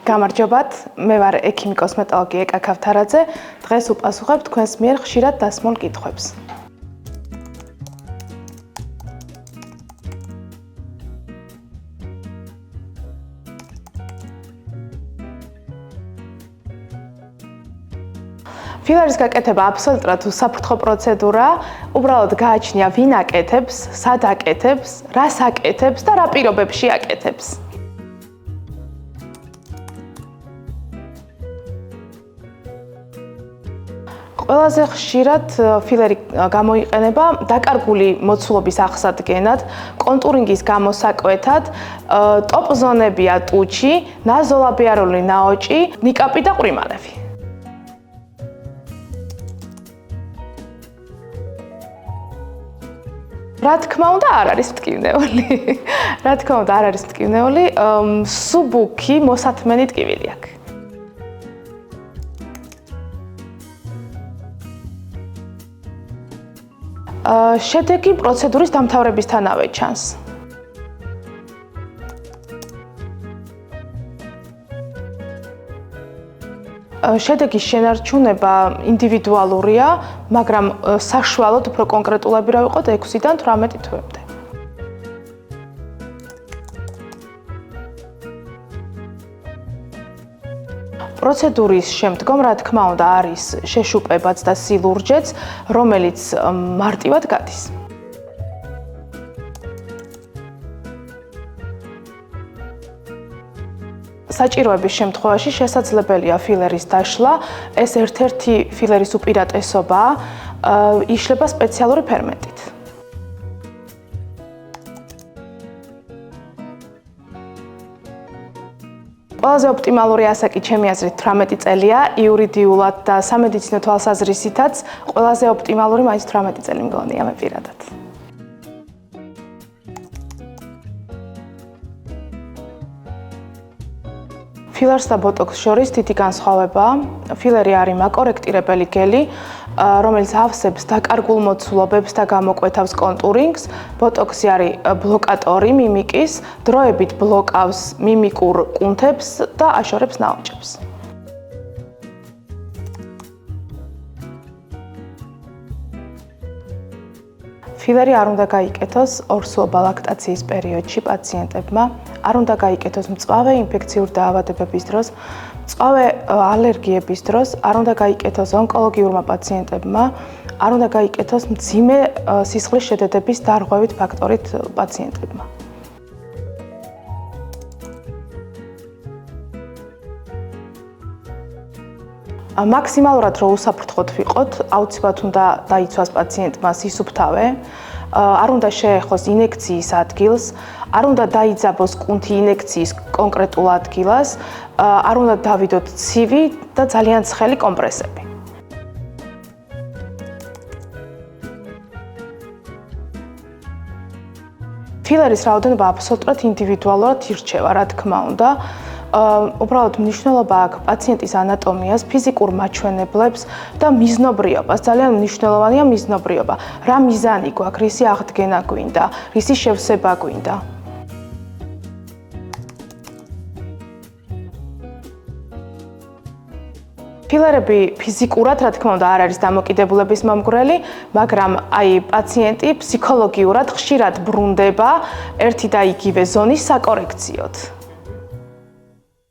გამარჯობათ, მე ვარ ექიმი კოსმეტოლოგი ეკა ქავთარაძე. დღეს უპასუხებ თქვენს მიერ ხშირად დასმულ კითხვებს. ფილერის გაკეთება აბსოლუტურად უსაფრთხო პროცედურაა. უბრალოდ გააჩნია ვინ აკეთებს, სად აკეთებს, რას აკეთებს და რა პირობებში აკეთებს. ყველაზე ხშირად ფილერი გამოიყენება დაკარგული მოცულობის აღსადგენად, კონტურინგის გამოსაკვეთად, ტოპ ზონებია ტუჩი, ნაზოლაბიარული ნაოჭი, ნიკაპი და ყვრიმანები. რა თქმა უნდა, არ არის მტკივნეული. რა თქმა უნდა, არ არის მტკივნეული, სუბუქი მოსათმენი ტკივილი აქვს. შედეგი პროცედურის დამთავრებისთანავე ჩანს. შედეგის შენარჩუნება ინდივიდუალურია, მაგრამ საშუალოდ უფრო კონკრეტულები რა ვიყოთ 6-დან 18 თვემდე. პროცედურის შემდგომ, რა თქმა უნდა, არის შეშუპებაც და სილურჯეც, რომელიც მარტივად გადის. საჭიროების შემთხვევაში შესაძლებელია ფილერის დაშლა, ეს ერთ-ერთი ფილერის უპირატესობაა, იშლება სპეციალური ფერმენტით. ყველაზე ოპტიმალური ასაკი ჩემი აზრით 18 წელია, იურიდიულად და სამედიცინო თვალსაზრისითაც ყველაზე ოპტიმალური მაინც 18 წელი მგონია მე პირადად. ფილერს და ბოტოქსს შორის დიდი განსხვავებაა. ფილერი არის მაკორექტირებელი გელი, რომელიც ავსებს დაკარგულ მოცულობებს და გამოკვეთავს კონტურინგს. ბოტოქსი არის ბლოკატორი მიმიკის, დროებით ბლოკავს მიმიკურ კუნთებს და აშორებს ნაოჭებს. ფილერი არ უნდა გაიკეთოს ორსულობა ლაქტაციის პერიოდში პაციენტებმა, არ უნდა გაიკეთოს მწვავე ინფექციური დაავადებების დროს, მწვავე ალერგიების დროს, არ უნდა გაიკეთოს ონკოლოგიურმა პაციენტებმა, არ უნდა გაიკეთოს მძიმე სისხლის შედედების დარღვევით ფაქტორით პაციენტებმა. მაქსიმალურად რო უსაფრთხოდ ვიყოთ, აუცილებლად უნდა დაიცვას პაციენტმა სისუფთავე, არ უნდა შეეხოს ინექციის ადგილს, არ უნდა დაიძაბოს კუნთი ინექციის კონკრეტულ ადგილას, არ უნდა დავიდოთ ცივი და ძალიან ცხელი კომპრესები. ფილერის რაოდენობა აბსოლუტურად ინდივიდუალურად ირჩევა, რა თქმა უნდა. უბრალოდ მნიშვნელობა აქვს პაციენტის ანატომიას, ფიზიკურ მაჩვენებლებს და მიზნობრიობას. ძალიან მნიშვნელოვანია მიზნობრიობა. რა მიზანი გვაქვს, რისი აღდგენა გვინდა, რისი შევსება გვინდა. ფილერები ფიზიკურად, რა თქმა უნდა, არ არის დამოკიდებულების მომგვრელი, მაგრამ პაციენტი ფსიქოლოგიურად ხშირად ბრუნდება ერთი და იგივე ზონის საკორექციოდ.